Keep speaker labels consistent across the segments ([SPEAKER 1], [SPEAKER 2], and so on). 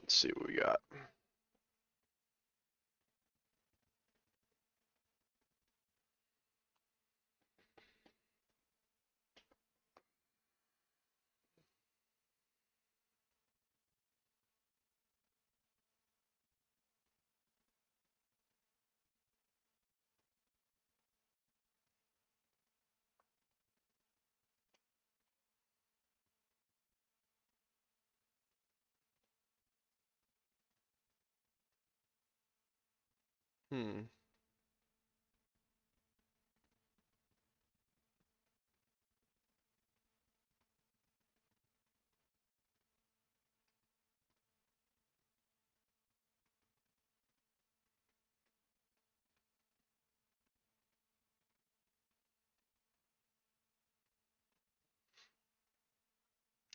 [SPEAKER 1] Let's see what we got. Hmm.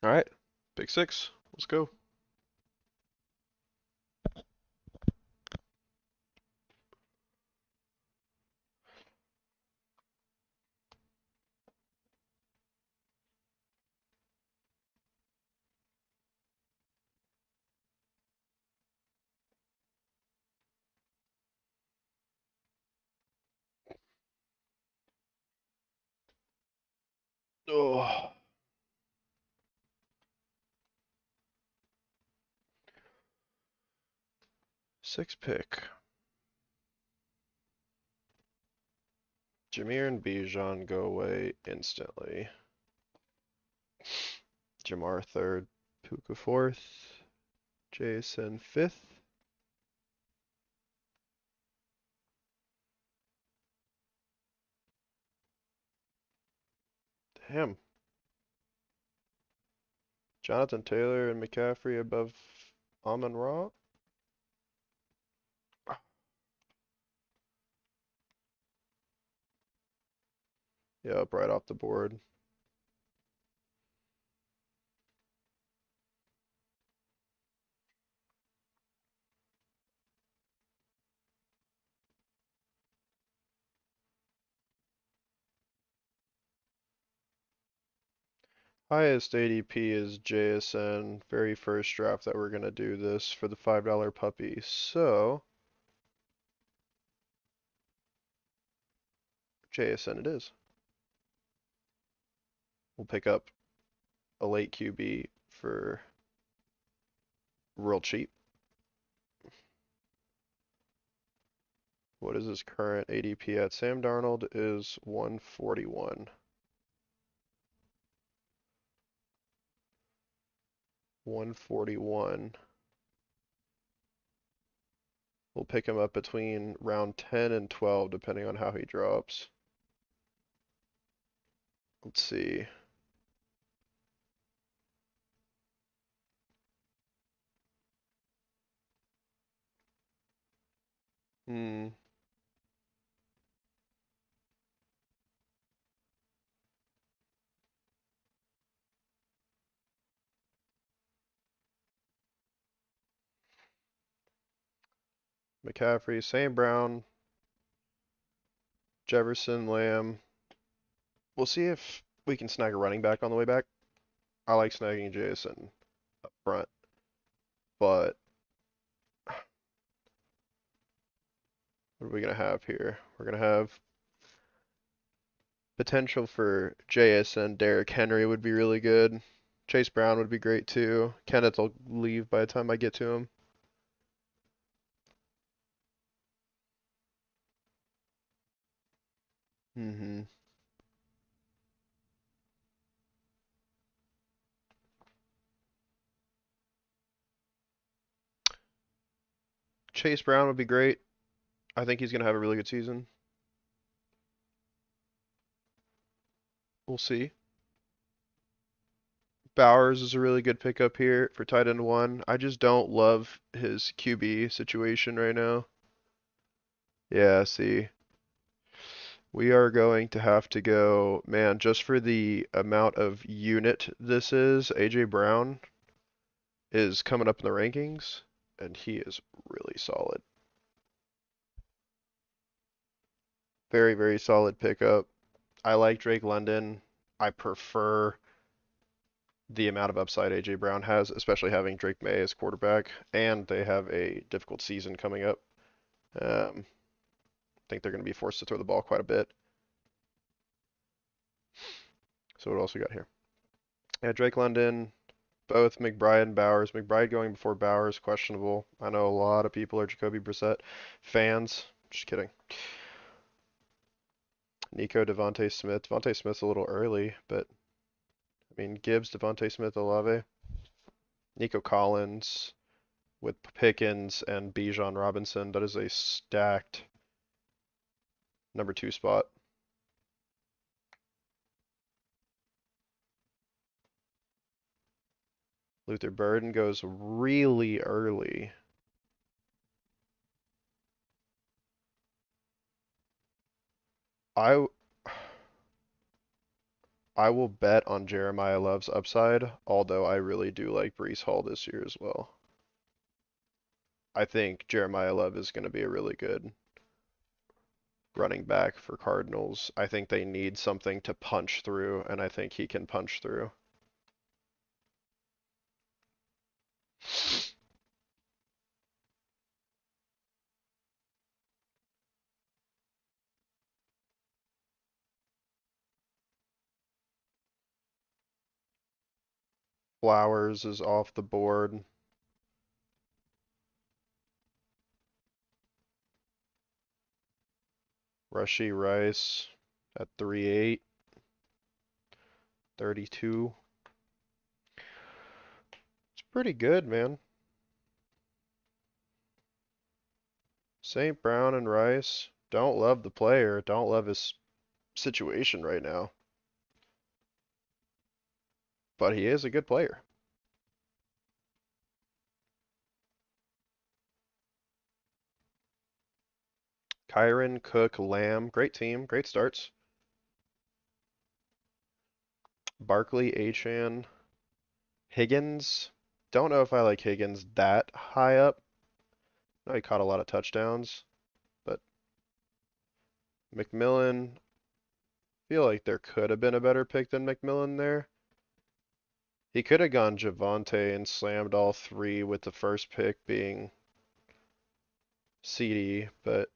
[SPEAKER 1] All right. Pick six. Let's go. Oh. Six pick. Jameer and Bijan go away instantly. Jamar third. Puka fourth. Jason fifth. Damn. Jonathan Taylor and McCaffrey above Amon Ra. Yep, right off the board. Highest ADP is JSN. Very first draft that we're gonna do this for the $5 puppy. So JSN it is. We'll pick up a late QB for real cheap. What is his current ADP at? Sam Darnold is 141. 141. We'll pick him up between round 10 and 12, depending on how he drops. Let's see. Hmm. McCaffrey, St. Brown, Jefferson, Lamb. We'll see if we can snag a running back on the way back. I like snagging Jason up front, but what are we gonna have here? We're gonna have potential for JSN. Derrick Henry would be really good. Chase Brown would be great too. Kenneth will leave by the time I get to him. Hmm. Chase Brown would be great. I think he's gonna have a really good season. We'll see. Bowers is a really good pickup here for tight end one. I just don't love his QB situation right now. Yeah, see. We are going to have to go, man, just for the amount of unit this is, AJ Brown is coming up in the rankings, and he is really solid. Very, very solid pickup. I like Drake London. I prefer the amount of upside AJ Brown has, especially having Drake May as quarterback, and they have a difficult season coming up. I think they're going to be forced to throw the ball quite a bit. So what else we got here? Yeah, Drake London, both McBride and Bowers. McBride going before Bowers, questionable. I know a lot of people are Jacoby Brissett fans. Just kidding. Nico, Devontae Smith. Devontae Smith's a little early, but I mean Gibbs, Devontae Smith, Olave. Nico Collins with Pickens and Bijan Robinson. That is a stacked number 2 spot. Luther Burden goes really early. I I will bet on Jeremiah Love's upside, although I really do like Breece Hall this year as well. I think Jeremiah Love is going to be a really good running back for Cardinals. I think they need something to punch through, and I think he can punch through. Flowers is off the board. Rashee Rice at 3.8. 32. It's pretty good, man. St. Brown and Rice. Don't love the player. Don't love his situation right now. But he is a good player. Kyron, Cook, Lamb. Great team. Great starts. Barkley, Achan. Higgins. Don't know if I like Higgins that high up. I know he caught a lot of touchdowns. But McMillan. Feel like there could have been a better pick than McMillan there. He could have gone Javonte and slammed all 3 with the first pick being CD, but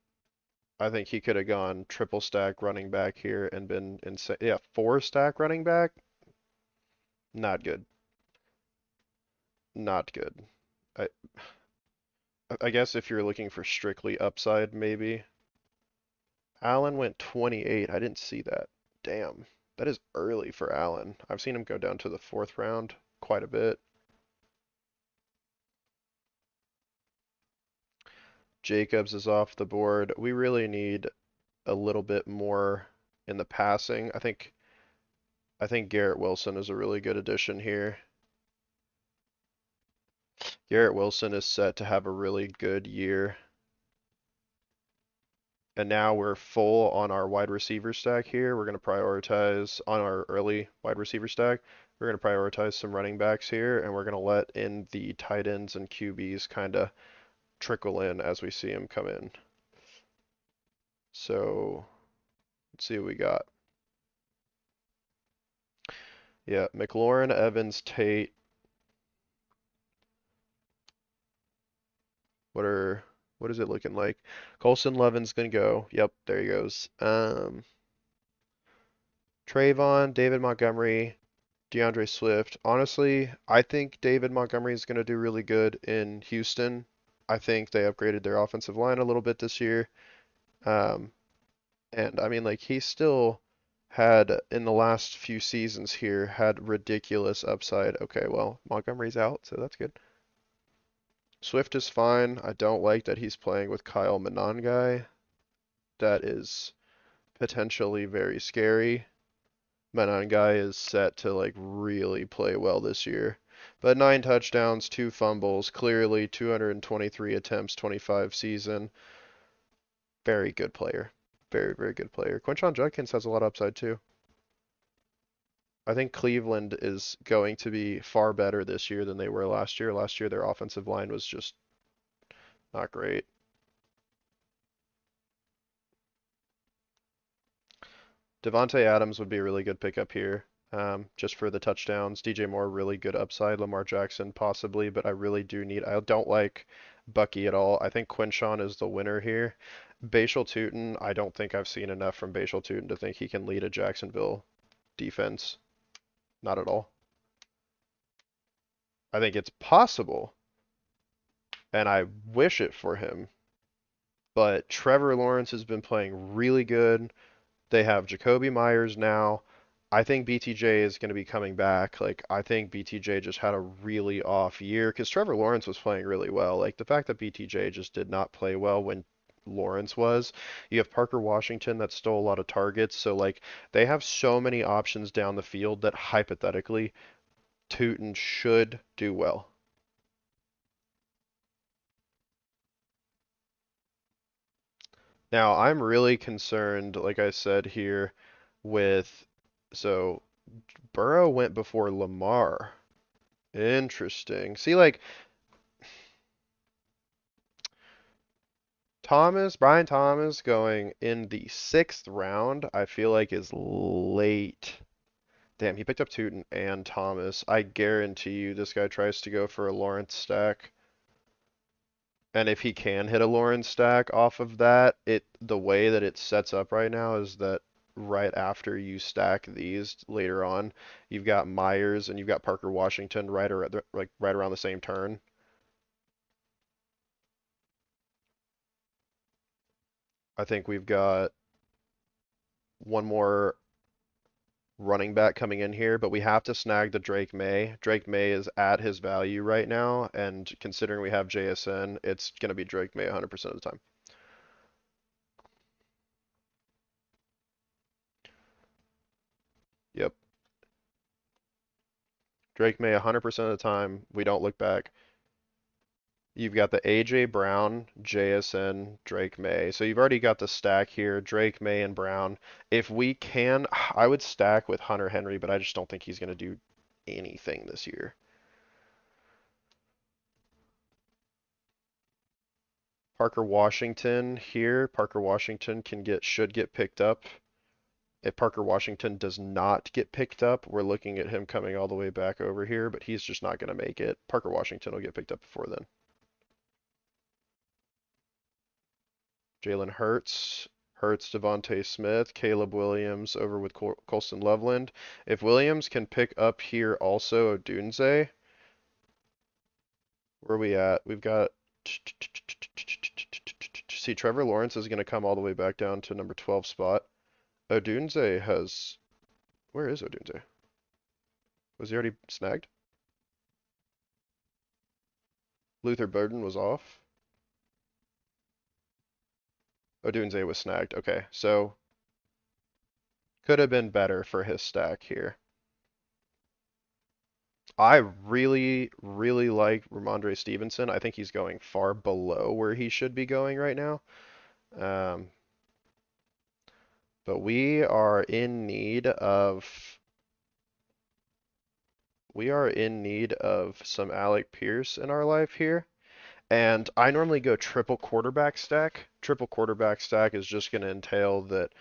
[SPEAKER 1] I think he could have gone triple stack running back here and been insane. Yeah, 4 stack running back. Not good. Not good. I I guess if you're looking for strictly upside, maybe. Allen went 28. I didn't see that. Damn. That is early for Allen. I've seen him go down to the 4th round quite a bit. Jacobs is off the board. We really need a little bit more in the passing. I think Garrett Wilson is a really good addition here. Garrett Wilson is set to have a really good year. And now we're full on our wide receiver stack here. We're going to prioritize on our early wide receiver stack. We're going to prioritize some running backs here, and we're going to let in the tight ends and QBs kind of trickle in as we see them come in. So let's see what we got. Yeah, McLaurin, Evans, Tate. What is it looking like? Colson Levin's gonna go. Yep, there he goes. Trayvon, David Montgomery, DeAndre Swift. Honestly, I think David Montgomery is gonna do really good in Houston. I think they upgraded their offensive line a little bit this year. Um, and I mean, like he still had in the last few seasons here had ridiculous upside. Okay, well, Montgomery's out, so that's good. Swift is fine. I don't like that he's playing with Kyle Monangai. That is potentially very scary. Monangai is set to like really play well this year. But 9 touchdowns, 2 fumbles, clearly 223 attempts, 25 season. Very good player. Very, very good player. Quinshon Judkins has a lot of upside too. I think Cleveland is going to be far better this year than they were last year. Last year, their offensive line was just not great. Devontae Adams would be a really good pickup here. just for the touchdowns. DJ Moore, really good upside. Lamar Jackson, possibly, but I really do need. I don't like Bucky at all. I think Quinshawn is the winner here. Bashal Tutin, I don't think I've seen enough from Bashal Tutin to think he can lead a Jacksonville defense. Not at all. I think it's possible, and I wish it for him, but Trevor Lawrence has been playing really good. They have Jacoby Myers now. I think BTJ is going to be coming back. Like, I think BTJ just had a really off year because Trevor Lawrence was playing really well. Like, the fact that BTJ just did not play well when Lawrence was. You have Parker Washington that stole a lot of targets. So, like, they have so many options down the field that hypothetically, Tootin should do well. Now, I'm really concerned, like I said here, with. So, Burrow went before Lamar. Interesting. See, like Brian Thomas going in the sixth round, I feel like is late. Damn, he picked up Tootin and Thomas. I guarantee you this guy tries to go for a Lawrence stack. And if he can hit a Lawrence stack off of that, the way that it sets up right now is that right after you stack these later on, you've got Myers and you've got Parker Washington right around the same turn. I think we've got one more running back coming in here, but we have to snag the Drake May. Drake May is at his value right now, and considering we have JSN, it's going to be Drake May 100% of the time. Yep. Drake May 100% of the time. We don't look back. You've got the AJ Brown, JSN, Drake May. So you've already got the stack here, Drake May and Brown. If we can, I would stack with Hunter Henry, but I just don't think he's going to do anything this year. Parker Washington here. Parker Washington should get picked up. If Parker Washington does not get picked up, we're looking at him coming all the way back over here, but he's just not going to make it. Parker Washington will get picked up before then. Jalen Hurts, Devontae Smith, Caleb Williams over with Colston Loveland. If Williams can pick up here also Odunze, where are we at? We've got. See, Trevor Lawrence is going to come all the way back down to number 12 spot. Odunze has. Where is Odunze? Was he already snagged? Luther Burden was off. Odunze was snagged. Okay, so could have been better for his stack here. I really, really like Ramondre Stevenson. I think he's going far below where he should be going right now. Um, but we are in need of some Alec Pierce in our life here. And I normally go triple quarterback stack. Triple quarterback stack is just going to entail that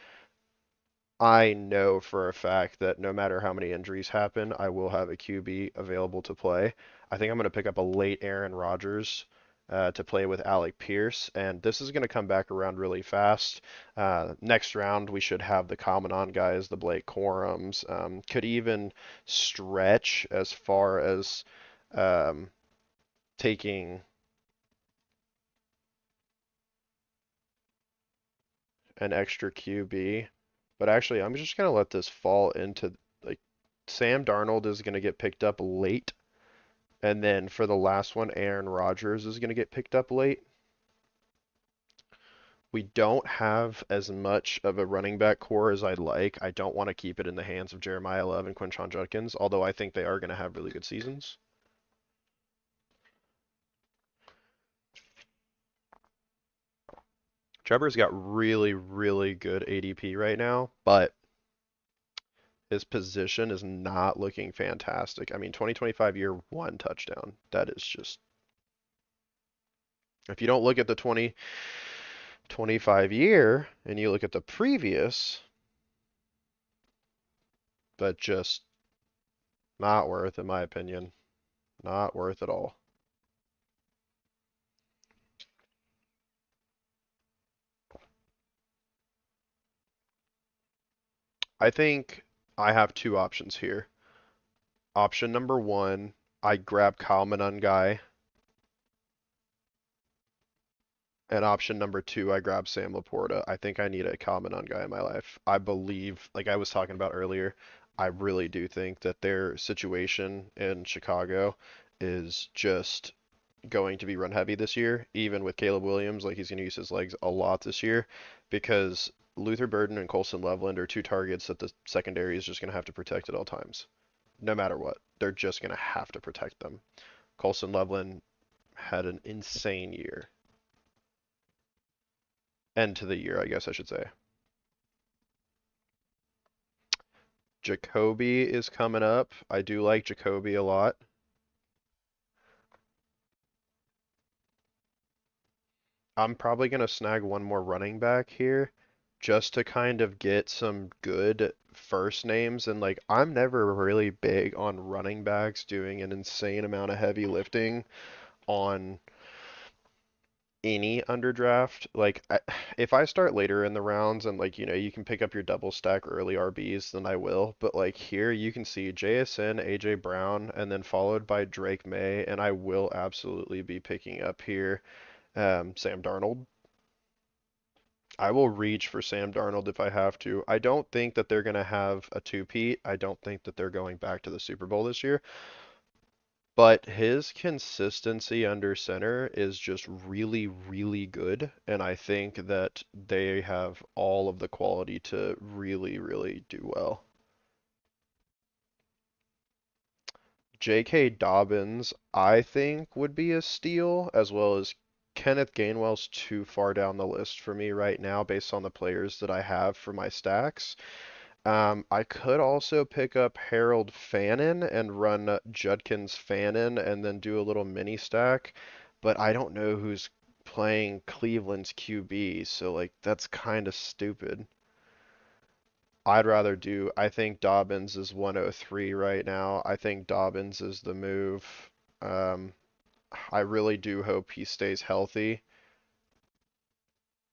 [SPEAKER 1] I know for a fact that no matter how many injuries happen, I will have a QB available to play. I think I'm going to pick up a late Aaron Rodgers to play with Alec Pierce, and this is going to come back around really fast. Next round, we should have the Commandant guys, the Blake Corums, could even stretch as far as um, taking an extra QB. But actually, I'm just going to let this fall into like Sam Darnold is going to get picked up late. And then for the last one, Aaron Rodgers is going to get picked up late. We don't have as much of a running back core as I'd like. I don't want to keep it in the hands of Jeremiah Love and Quinshon Judkins, although I think they are going to have really good seasons. Trevor's got really, really good ADP right now, but his position is not looking fantastic. I mean, 2025 year, 1 touchdown. That is just. If you don't look at the 2025 year and you look at the previous, but just Not worth, in my opinion. Not worth at all. I think I have two options here. Option number one, I grab Kyle Monangai, and option number two, I grab Sam Laporta. I think I need a Kyle Monangai in my life. I believe, like I was talking about earlier, I really do think that their situation in Chicago is just going to be run heavy this year, even with Caleb Williams. Like he's going to use his legs a lot this year because Luther Burden and Colson Loveland are two targets that the secondary is just going to have to protect at all times. No matter what, they're just going to have to protect them. Colson Loveland had an insane year. End to the year, I guess I should say. Jacoby is coming up. I do like Jacoby a lot. I'm probably going to snag one more running back here just to kind of get some good first names. And like, I'm never really big on running backs doing an insane amount of heavy lifting on any underdraft. Like, if I start later in the rounds and like, you can pick up your double stack early RBs, then I will. But like here, you can see JSN, AJ Brown, and then followed by Drake May, and I will absolutely be picking up here Sam Darnold. I will reach for Sam Darnold if I have to. I don't think that they're going to have a two-peat. I don't think that they're going back to the Super Bowl this year. But his consistency under center is just really, really good. And I think that they have all of the quality to really, really do well. J.K. Dobbins, I think, would be a steal, as well as Kenneth Gainwell's too far down the list for me right now based on the players that I have for my stacks. I could also pick up Harold Fannin and run Judkins Fannin and then do a little mini stack, but I don't know who's playing Cleveland's QB, so like that's kind of stupid. I think Dobbins is 103 right now. I think Dobbins is the move. Um, I really do hope he stays healthy.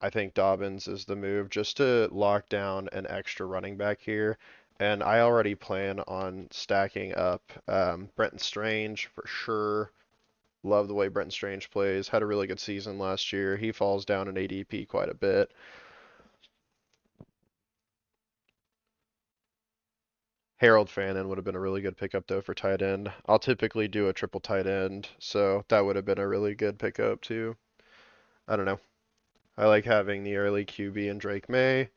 [SPEAKER 1] I think Dobbins is the move just to lock down an extra running back here. And I already plan on stacking up Brenton Strange for sure. Love the way Brenton Strange plays. Had a really good season last year. He falls down in ADP quite a bit. Harold Fannin would have been a really good pickup though for tight end. I'll typically do a triple tight end, so that would have been a really good pickup too. I don't know. I like having the early QB and Drake May.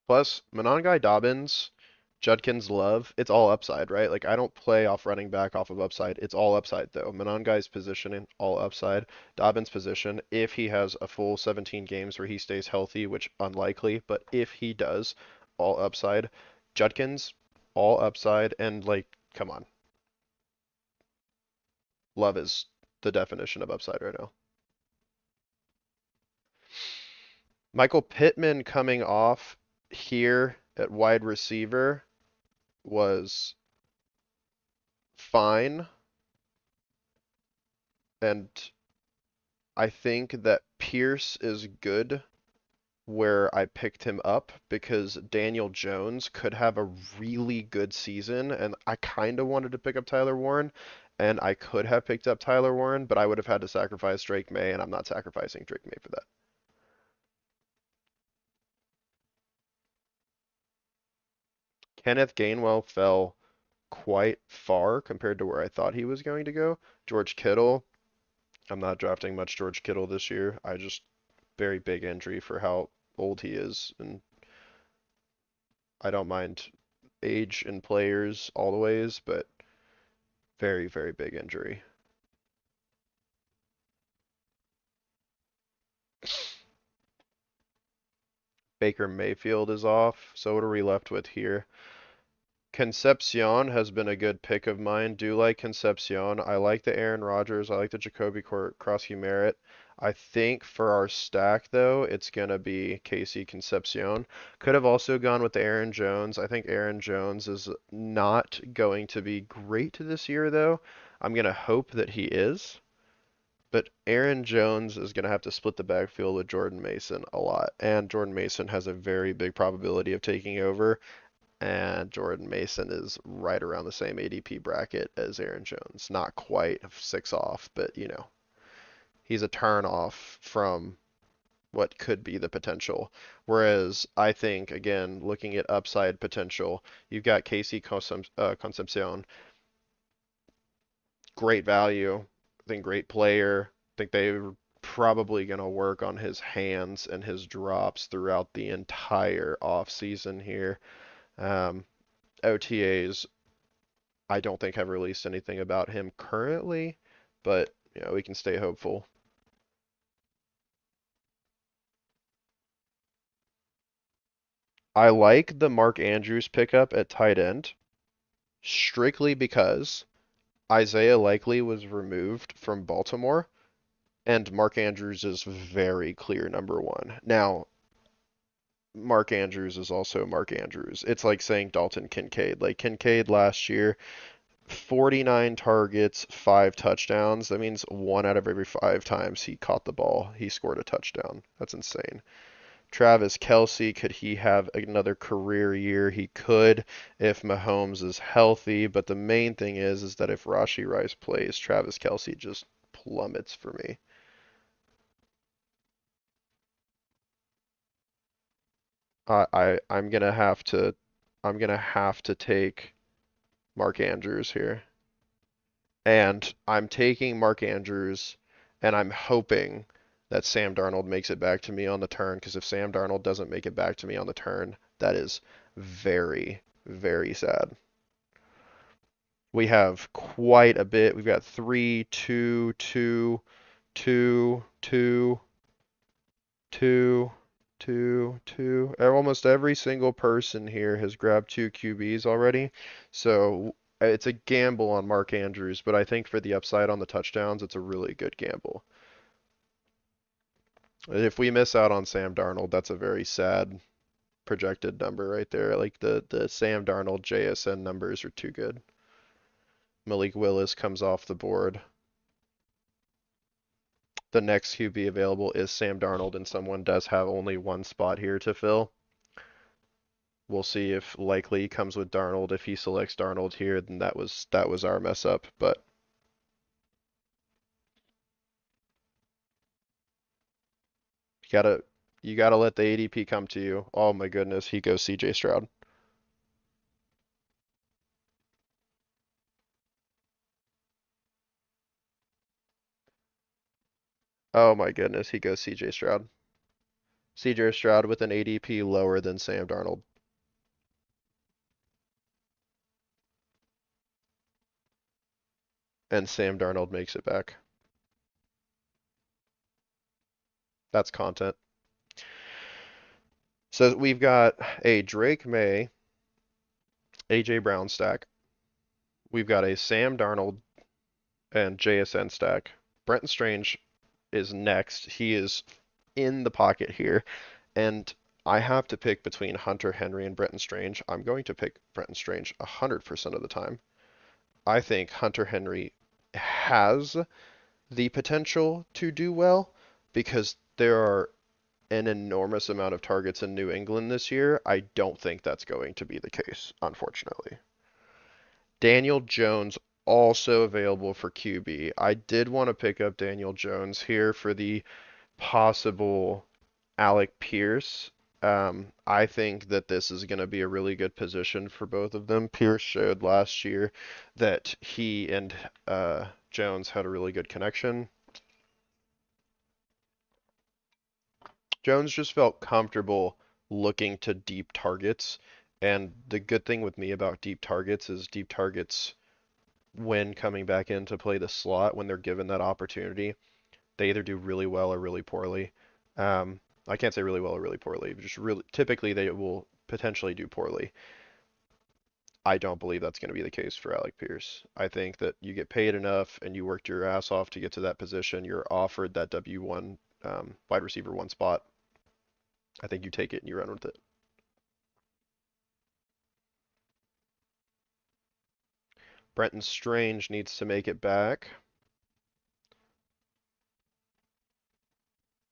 [SPEAKER 1] Plus, Monongai Dobbins, Judkins Love, it's all upside, right? Like I don't play off running back off of upside. It's all upside though. Monongai's positioning, all upside. Dobbins' position, if he has a full 17 games where he stays healthy, which unlikely, but if he does, all upside. Judkins, all upside, and like, come on. Love is the definition of upside right now. Michael Pittman coming off here at wide receiver was fine, and I think that Pierce is good where I picked him up because Daniel Jones could have a really good season, and I kind of wanted to pick up Tyler Warren, and I could have picked up Tyler Warren, but I would have had to sacrifice Drake May, and I'm not sacrificing Drake May for that. Kenneth Gainwell fell quite far compared to where I thought he was going to go. George Kittle, I'm not drafting much George Kittle this year. I just very big injury for how old he is, and I don't mind age and players all the ways, but very, very big injury. Baker Mayfield is off, so what are we left with here? Concepcion has been a good pick of mine. Do like Concepcion. I like the Aaron Rodgers. I like the Jacoby Crosskey Merritt. I think for our stack, though, it's going to be Casey Concepcion. Could have also gone with Aaron Jones. I think Aaron Jones is not going to be great this year, though. I'm going to hope that he is. But Aaron Jones is going to have to split the backfield with Jordan Mason a lot. And Jordan Mason has a very big probability of taking over. And Jordan Mason is right around the same ADP bracket as Aaron Jones. Not quite 6 off, but he's a turn off from what could be the potential. Whereas I think, again, looking at upside potential, you've got Casey Concepcion, great value, I think great player. I think they're probably going to work on his hands and his drops throughout the entire off season here. Um, OTAs, I don't think have released anything about him currently, but we can stay hopeful. I like the Mark Andrews pickup at tight end strictly because Isaiah Likely was removed from Baltimore, and Mark Andrews is very clear number one. Now, Mark Andrews is also Mark Andrews. It's like saying Dalton Kincaid. Like Kincaid last year, 49 targets, 5 touchdowns. That means 1 out of every 5 times he caught the ball, he scored a touchdown. That's insane. Travis Kelce, could he have another career year? He could if Mahomes is healthy, but the main thing is that if Rashee Rice plays, Travis Kelce just plummets for me. I'm gonna have to take Mark Andrews here. And I'm taking Mark Andrews, and I'm hoping that Sam Darnold makes it back to me on the turn, because if Sam Darnold doesn't make it back to me on the turn, that is very, very sad. We have quite a bit. We've got 3, 2, 2, 2, 2, 2, 2, 2. Almost every single person here has grabbed 2 QBs already. So it's a gamble on Mark Andrews, but I think for the upside on the touchdowns, it's a really good gamble. If we miss out on Sam Darnold, that's a very sad projected number right there. Like the Sam Darnold JSN numbers are too good. Malik Willis comes off the board. The next QB available is Sam Darnold, and someone does have only one spot here to fill. We'll see if Likely comes with Darnold. If he selects Darnold here, then that was our mess up. But you gotta you gotta let the ADP come to you. Oh my goodness, he goes CJ Stroud. Oh my goodness, he goes CJ Stroud. CJ Stroud with an ADP lower than Sam Darnold. And Sam Darnold makes it back. That's content. So we've got a Drake May, AJ Brown stack. We've got a Sam Darnold and JSN stack. Brenton Strange is next. He is in the pocket here. And I have to pick between Hunter Henry and Brenton Strange. I'm going to pick Brenton Strange 100% of the time. I think Hunter Henry has the potential to do well because there are an enormous amount of targets in New England this year. I don't think that's going to be the case, unfortunately. Daniel Jones also available for QB. I did want to pick up Daniel Jones here for the possible Alec Pierce. I think that this is going to be a really good position for both of them. Pierce showed last year that he and Jones had a really good connection. Jones just felt comfortable looking to deep targets. And the good thing with me about deep targets is deep targets, when coming back in to play the slot, when they're given that opportunity, they either do really well or really poorly. I can't say really well or really poorly, just really typically they will potentially do poorly. I don't believe that's going to be the case for Alec Pierce. I think that you get paid enough and you worked your ass off to get to that position. You're offered that W1 wide receiver one spot. I think you take it and you run with it. Brenton Strange needs to make it back.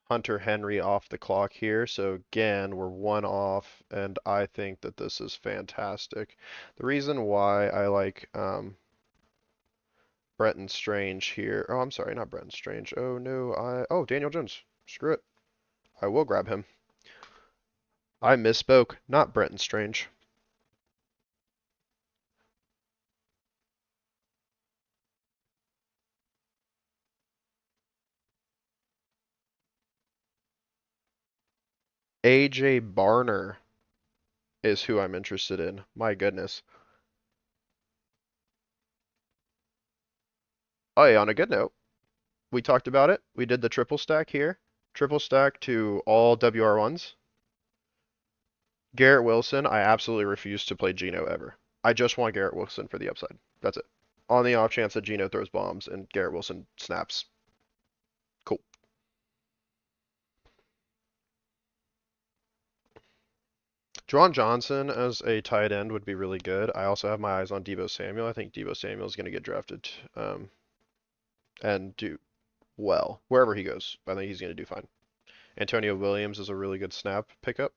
[SPEAKER 1] Hunter Henry off the clock here. So again, we're one off, and I think that this is fantastic. The reason why I like Brenton Strange here. Oh, I'm sorry, not Brenton Strange. Oh no, oh, Daniel Jones. Screw it. I will grab him. I misspoke. Not Brenton Strange. AJ Barner is who I'm interested in. My goodness. Oh, yeah, on a good note, we talked about it. We did the triple stack here. Triple stack to all WR1s. Garrett Wilson, I absolutely refuse to play Geno ever. I just want Garrett Wilson for the upside. That's it. On the off chance that Geno throws bombs and Garrett Wilson snaps. Cool. Juwan Johnson as a tight end would be really good. I also have my eyes on Deebo Samuel. I think Deebo Samuel is going to get drafted and do well wherever he goes. I think he's going to do fine. Antonio Williams is a really good snap pickup.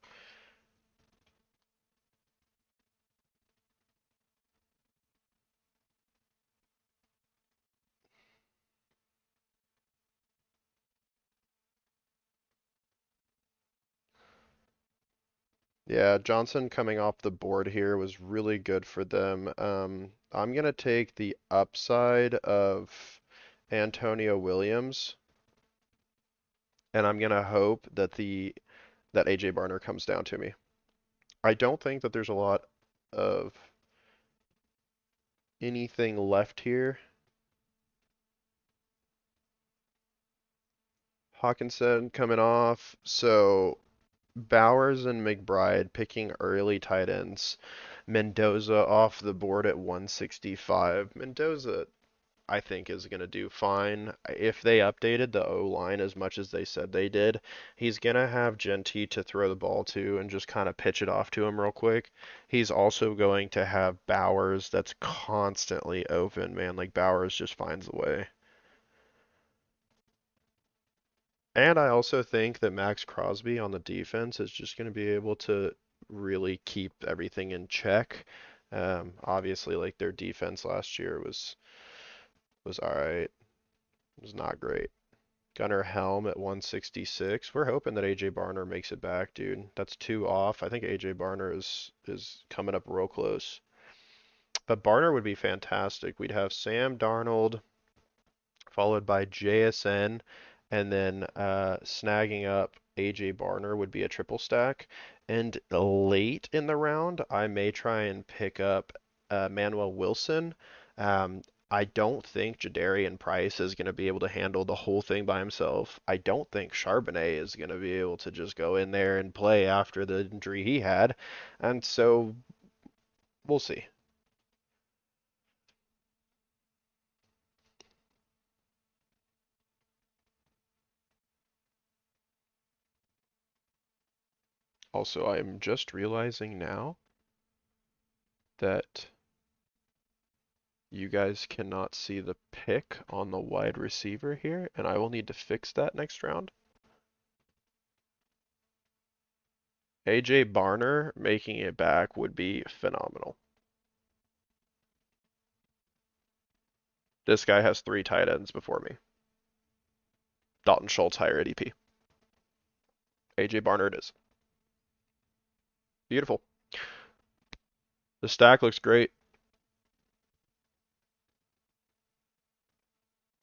[SPEAKER 1] Yeah, Johnson coming off the board here was really good for them. I'm going to take the upside of Antonio Williams, and I'm going to hope that AJ Barner comes down to me. I don't think that there's a lot of anything left here. Hawkinson coming off, so Bowers and McBride picking early tight ends. Mendoza off the board at 165. Mendoza, I think, is going to do fine. If they updated the O-line as much as they said they did, he's going to have Gentee to throw the ball to and just kind of pitch it off to him real quick. He's also going to have Bowers that's constantly open, man. Like, Bowers just finds a way. And I also think that Max Crosby on the defense is just going to be able to really keep everything in check. Obviously, like their defense last year was all right. It was not great. Gunnar Helm at 166. We're hoping that AJ Barner makes it back, dude. That's two off. I think AJ Barner is coming up real close. But Barner would be fantastic. We'd have Sam Darnold followed by JSN, and then snagging up AJ Barner would be a triple stack. And late in the round, I may try and pick up Manuel Wilson. I don't think Jadarian Price is going to be able to handle the whole thing by himself. I don't think Charbonnet is going to be able to just go in there and play after the injury he had. And so we'll see. Also, I am just realizing now that you guys cannot see the pick on the wide receiver here, and I will need to fix that next round. AJ Barner making it back would be phenomenal. This guy has 3 tight ends before me. Dalton Schultz higher ADP. AJ Barner it is. Beautiful. The stack looks great.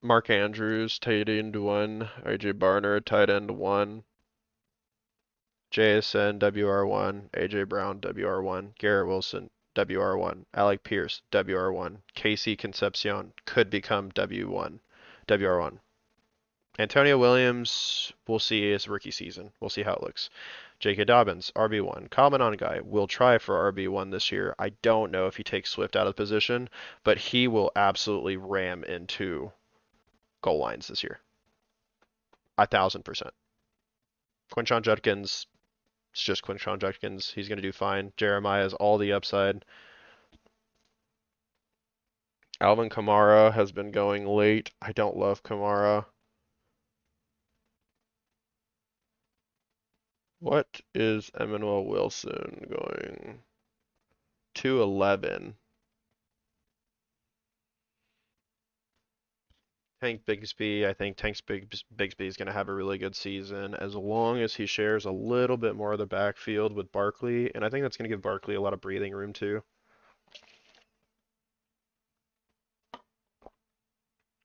[SPEAKER 1] Mark Andrews, tight end 1. AJ Barner, tight end 1. JSN, WR1. AJ Brown, WR1. Garrett Wilson, WR1. Alec Pierce, WR1. Casey Concepcion could become W1. WR1. Antonio Williams, we'll see his rookie season. We'll see how it looks. J.K. Dobbins, RB1. Kyle Monangai will try for RB1 this year. I don't know if he takes Swift out of the position, but he will absolutely ram into goal lines this year. 1,000%. Quinshon Judkins, it's just Quinshon Judkins. He's going to do fine. Jeremiah has all the upside. Alvin Kamara has been going late. I don't love Kamara. What is Emmanuel Wilson going? 211. Tank Bigsby, I think Bigsby is going to have a really good season as long as he shares a little bit more of the backfield with Barkley, and I think that's going to give Barkley a lot of breathing room too.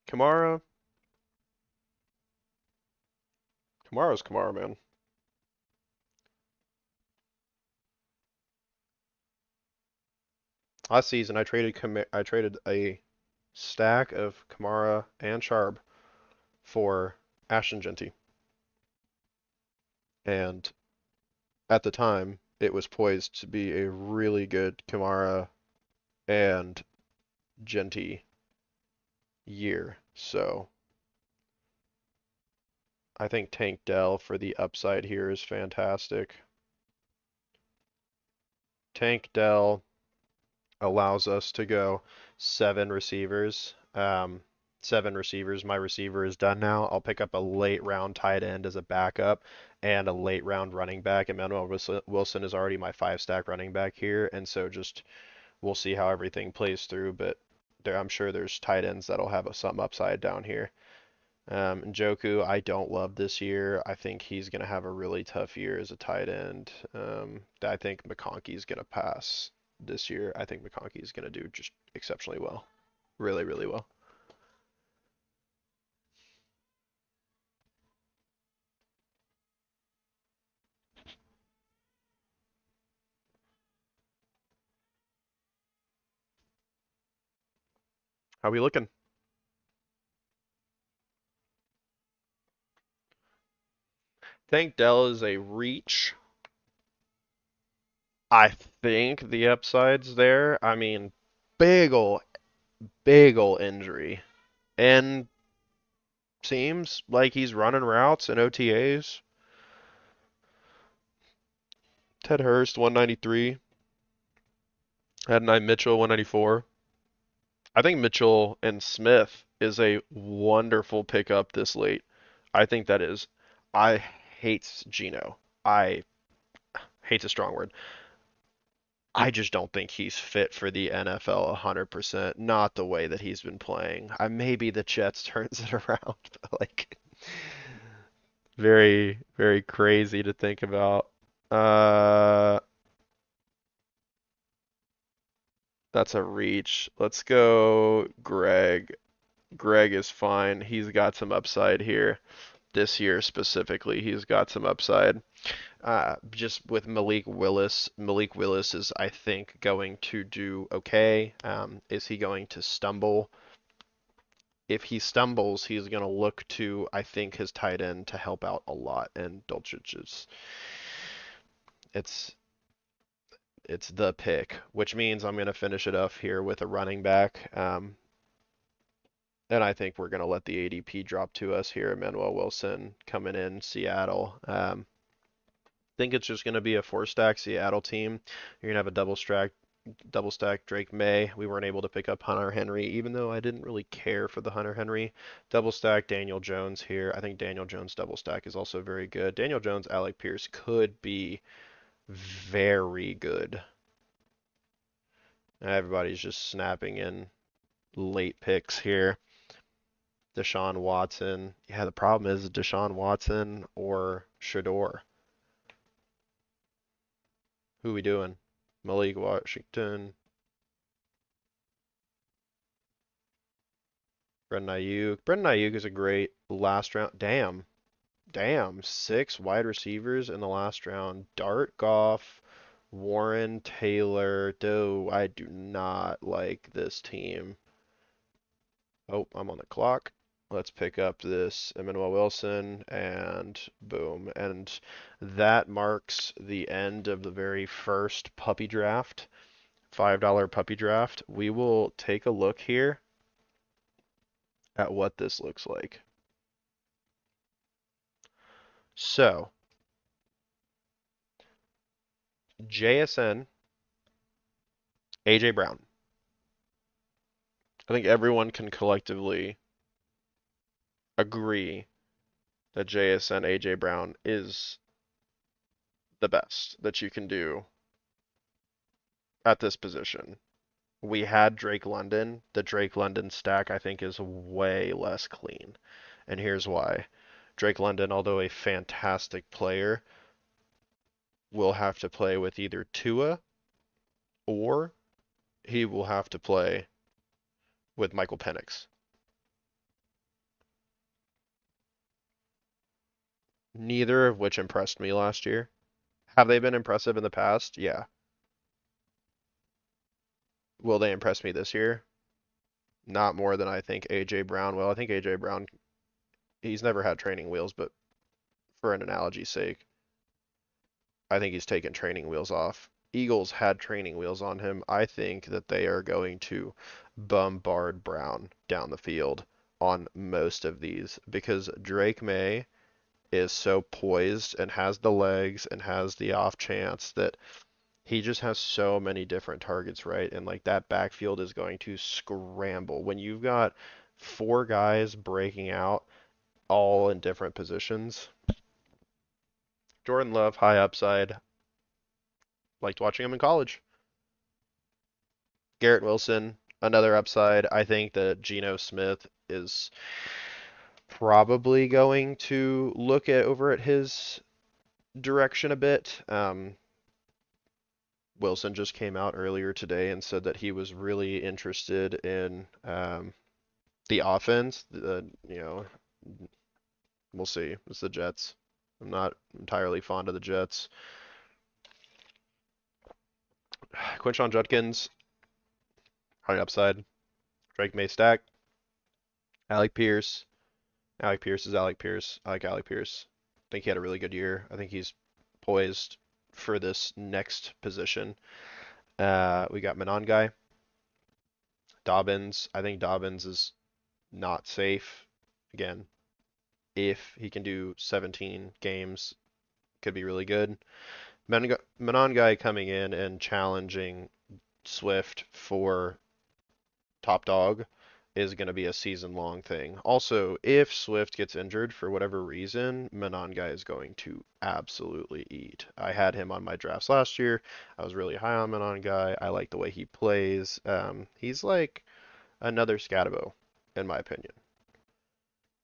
[SPEAKER 1] Kamara's Kamara, man. Last season, I traded a stack of Kamara and Sharp for Ashton Genty, and at the time, it was poised to be a really good Kamara and Genty year. So I think Tank Dell for the upside here is fantastic. Tank Dell allows us to go 7 receivers. 7 receivers. My receiver is done now. I'll pick up a late round tight end as a backup and a late round running back. Emmanuel Wilson is already my 5-stack running back here, and so just we'll see how everything plays through. But I'm sure there's tight ends that'll have some upside down here. Njoku, I don't love this year. I think he's going to have a really tough year as a tight end. I think McConkey's going to pass this year. I think McConkey's going to do just exceptionally well. Really, really well. How we looking? Think Dell is a reach. I think the upside's there. I mean, big ol' injury. And seems like he's running routes and OTAs. Ted Hurst, 193. Adonai Mitchell, 194. I think Mitchell and Smith is a wonderful pickup this late. I think that is. I hate Geno. I hate's a strong word. I just don't think he's fit for the NFL 100%. Not the way that he's been playing. Maybe the Jets turns it around, but like very, very crazy to think about. Uh, that's a reach. Let's go Greg. Greg is fine. He's got some upside here. This year specifically, he's got some upside. Just with Malik Willis. Malik Willis is, I think, going to do okay. Is he going to stumble? If he stumbles, he's going to look to, I think, his tight end to help out a lot. And Dulcich is, it's the pick, which means I'm going to finish it off here with a running back. And I think we're going to let the ADP drop to us here. Emmanuel Wilson coming in, Seattle. Think it's just going to be a 4-stack Seattle team. You're going to have a double stack Drake May. We weren't able to pick up Hunter Henry, even though I didn't really care for the Hunter Henry. Double stack Daniel Jones here. I think Daniel Jones double stack is also very good. Daniel Jones, Alec Pierce could be very good. Everybody's just snapping in late picks here. Deshaun Watson. Yeah, the problem is Deshaun Watson or Shador. Who we doing? Malik Washington. Brendan Ayuk. Brendan Ayuk is a great last round. Damn. 6 wide receivers in the last round. Dart, Goff, Warren, Taylor. I do not like this team. Oh, I'm on the clock. Let's pick up this Emmanuel Wilson and boom. And that marks the end of the very first puppy draft, $5 puppy draft. We will take a look here at what this looks like. So, JSN, AJ Brown. I think everyone can collectively agree that JSN AJ Brown is the best that you can do at this position. We had Drake London. The Drake London stack, I think, is way less clean. And here's why. Drake London, although a fantastic player, will have to play with either Tua or he will have to play with Michael Penix. Neither of which impressed me last year. Have they been impressive in the past? Yeah. Will they impress me this year? Not more than I think AJ Brown will. I think AJ Brown, he's never had training wheels, but for an analogy's sake, I think he's taken training wheels off. Eagles had training wheels on him. I think that they are going to bombard Brown down the field on most of these because Drake May is so poised and has the legs and has the off chance that he just has so many different targets, right? And like that backfield is going to scramble. When you've got four guys breaking out all in different positions, Jordan Love, high upside. Liked watching him in college. Garrett Wilson, another upside. I think that Geno Smith is probably going to look at over at his direction a bit. Wilson just came out earlier today and said that he was really interested in the offense. We'll see. It's the Jets. I'm not entirely fond of the Jets. Quinshon Judkins, high upside. Drake May stack. Alec Pierce. Alec Pierce is Alec Pierce. I like Alec Pierce. I think he had a really good year. I think he's poised for this next position. We got Monangai. Dobbins. I think Dobbins is not safe. Again, if he can do 17 games, could be really good. Monangai coming in and challenging Swift for top dog is going to be a season-long thing. Also, if Swift gets injured for whatever reason, Monangai is going to absolutely eat. I had him on my drafts last year. I was really high on Monangai. I like the way he plays. He's like another Scatabo, in my opinion.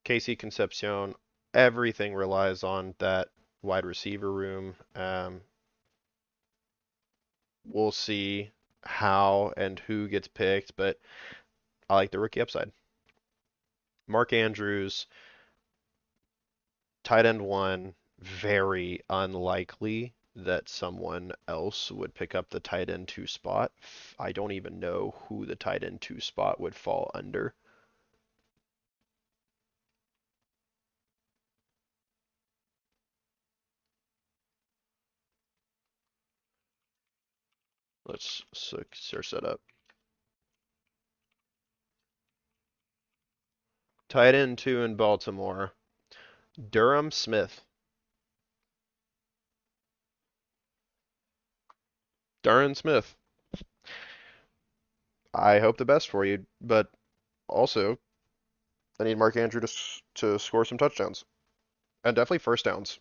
[SPEAKER 1] Casey Concepcion, everything relies on that wide receiver room. We'll see how and who gets picked, but I like the rookie upside. Mark Andrews, tight end one, very unlikely that someone else would pick up the tight end two spot. I don't even know who the tight end two spot would fall under. Let's search that up. Tight end two in Baltimore, Durham Smith. Durham Smith. I hope the best for you, but also I need Mark Andrew to score some touchdowns and definitely first downs.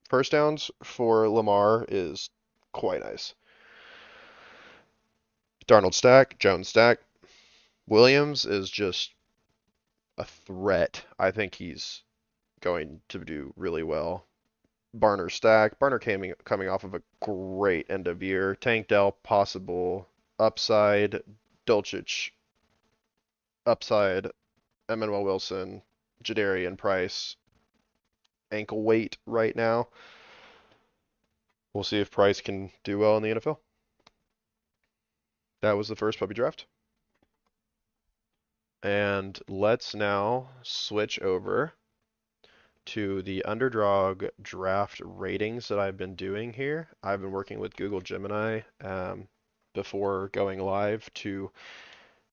[SPEAKER 1] First downs for Lamar is quite nice. Darnold stack, Jones stack. Williams is just a threat. I think he's going to do really well. Barner stack. Barner coming off of a great end of year. Tank Dell possible upside. Dulcich upside. Emmanuel Wilson. Jadarian Price. Ankle weight right now. We'll see if Price can do well in the NFL. That was the first puppy draft. And let's now switch over to the Underdog draft ratings that I've been doing here. I've been working with Google Gemini before going live to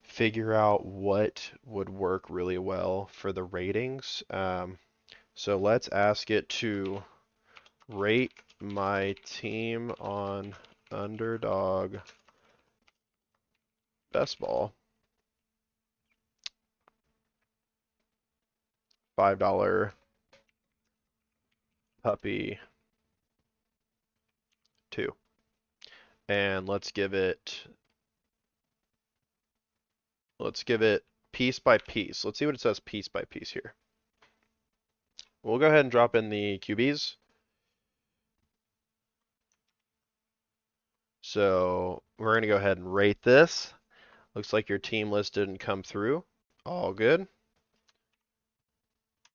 [SPEAKER 1] figure out what would work really well for the ratings. So let's ask it to rate my team on Underdog Best Ball. $5 puppy 2. And let's give it piece by piece. Let's see what it says piece by piece here. We'll go ahead and drop in the QBs. So we're going to go ahead and rate this. Looks like your team list didn't come through. All good.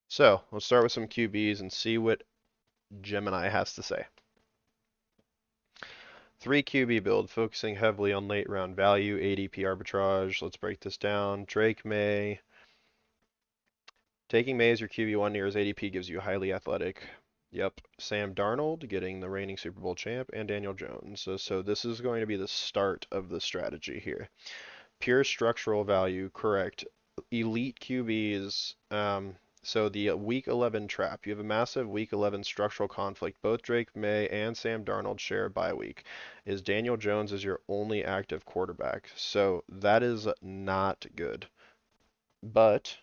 [SPEAKER 1] So let's start with some QBs and see what Gemini has to say. 3 QB build, focusing heavily on late round value, ADP arbitrage. Let's break this down. Drake May. Taking May as your QB1 near his ADP gives you highly athletic. Yep. Sam Darnold, getting the reigning Super Bowl champ, and Daniel Jones. So this is going to be the start of the strategy here. Pure structural value, correct. Elite QBs. So the Week 11 trap. You have a massive Week 11 structural conflict. Both Drake May and Sam Darnold share a bye week. Is Daniel Jones is your only active quarterback. So that is not good. But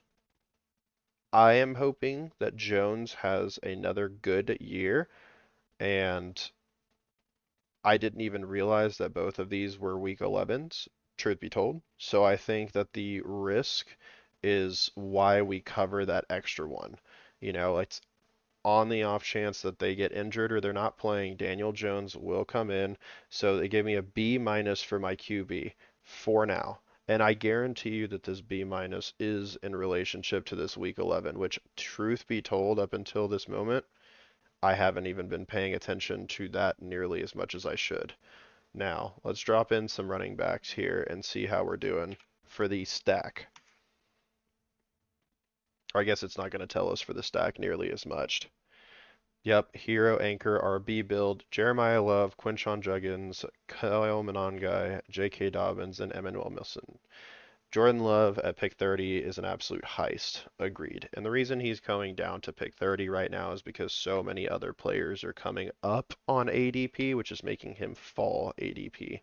[SPEAKER 1] I am hoping that Jones has another good year, and I didn't even realize that both of these were Week 11s, truth be told. So I think that the risk is why we cover that extra one. It's on the off chance that they get injured or they're not playing, Daniel Jones will come in. So they gave me a B minus for my QB for now. And I guarantee you that this B minus is in relationship to this week 11, which, truth be told, up until this moment, I haven't even been paying attention to that nearly as much as I should. Now, let's drop in some running backs here and see how we're doing for the stack. Or I guess it's not going to tell us for the stack nearly as much. Yep, Hero Anchor RB build, Jeremiah Love, Quinshon Juggins, Kyle Monangai, J.K. Dobbins, and Emmanuel Wilson. Jordan Love at pick 30 is an absolute heist. Agreed. And the reason he's going down to pick 30 right now is because so many other players are coming up on ADP, which is making him fall ADP.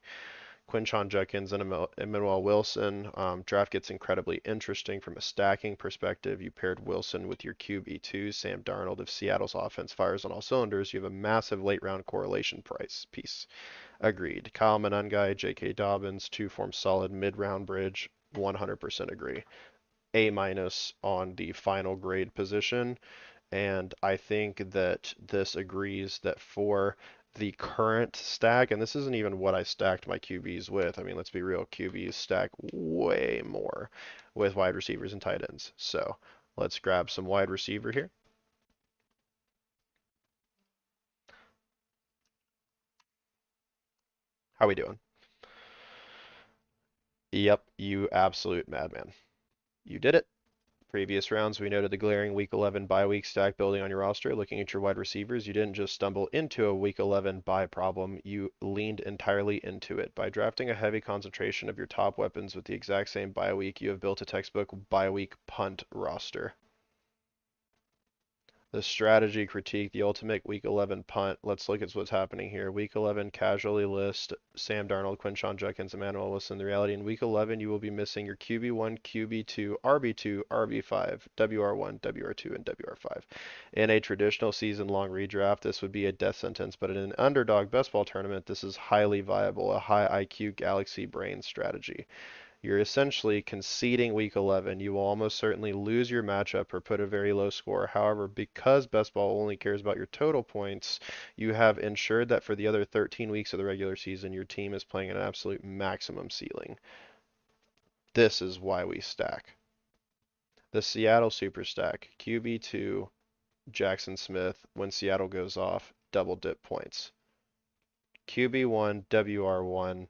[SPEAKER 1] Quinshon Judkins and Emmanuel Wilson. Draft gets incredibly interesting from a stacking perspective. You paired Wilson with your QB2, Sam Darnold. If Seattle's offense fires on all cylinders, you have a massive late round correlation price piece. Agreed. Kyle Monangai, J.K. Dobbins, two form solid mid round bridge. 100% agree. A minus on the final grade position. And I think that this agrees that for the current stack, and this isn't even what I stacked my QBs with. I mean, let's be real, QBs stack way more with wide receivers and tight ends. So let's grab some wide receiver here. How we doing? Yep, you absolute madman. You did it. Previous rounds, we noted the glaring Week 11 bye week stack building on your roster. Looking at your wide receivers, you didn't just stumble into a Week 11 bye problem, you leaned entirely into it. By drafting a heavy concentration of your top weapons with the exact same bye week, you have built a textbook bye week punt roster. The strategy critique, the ultimate Week 11 punt. Let's look at what's happening here. Week 11 casually list Sam Darnold, Quinshon Judkins, Emmanuel Wilson. The reality in Week 11, you will be missing your QB1, QB2, RB2, RB5, WR1, WR2, and WR5. In a traditional season-long redraft, this would be a death sentence, but in an underdog best ball tournament, this is highly viable, a high IQ galaxy brain strategy. You're essentially conceding week 11. You will almost certainly lose your matchup or put a very low score. However, because best ball only cares about your total points, you have ensured that for the other 13 weeks of the regular season, your team is playing an absolute maximum ceiling. This is why we stack. The Seattle Super Stack, QB2, Jackson Smith, when Seattle goes off, double dip points. QB1, WR1,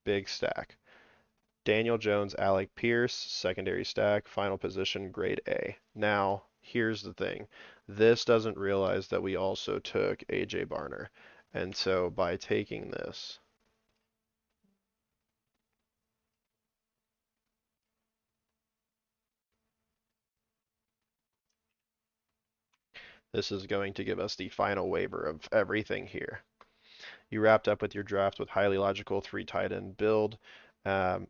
[SPEAKER 1] big stack. Daniel Jones, Alec Pierce, secondary stack, final position, grade A. Now, here's the thing. This doesn't realize that we also took AJ Barner. And so by taking this, this is going to give us the final waiver of everything here. You wrapped up with your draft with highly logical three tight end build.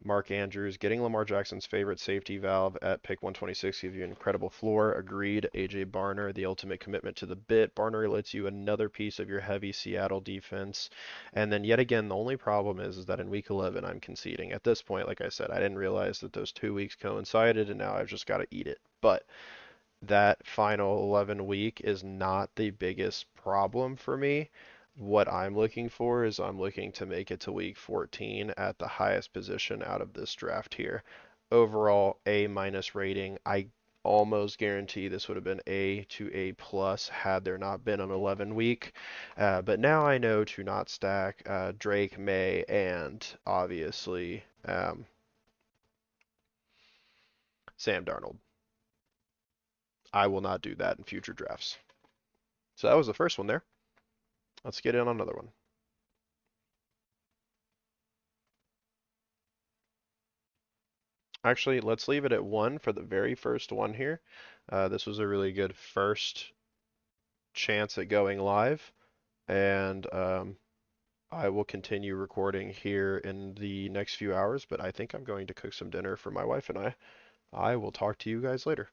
[SPEAKER 1] Mark Andrews getting Lamar Jackson's favorite safety valve at pick 126 gives you an incredible floor. Agreed. AJ Barner, the ultimate commitment to the bit. Barner lets you another piece of your heavy Seattle defense. And then yet again, the only problem is that in week 11 I'm conceding. At this point, like I said, I didn't realize that those 2 weeks coincided, and now I've just got to eat it. But that final 11 week is not the biggest problem for me. What I'm looking for is I'm looking to make it to week 14 at the highest position out of this draft here. Overall, A minus rating. I almost guarantee this would have been A to A plus had there not been an 11 week. But now I know to not stack Drake, May, and obviously Sam Darnold. I will not do that in future drafts. So that was the first one there. Let's get in on another one. Actually, let's leave it at 1 for the very first one here. This was a really good first chance at going live, and I will continue recording here in the next few hours, but I think I'm going to cook some dinner for my wife and I. I will talk to you guys later.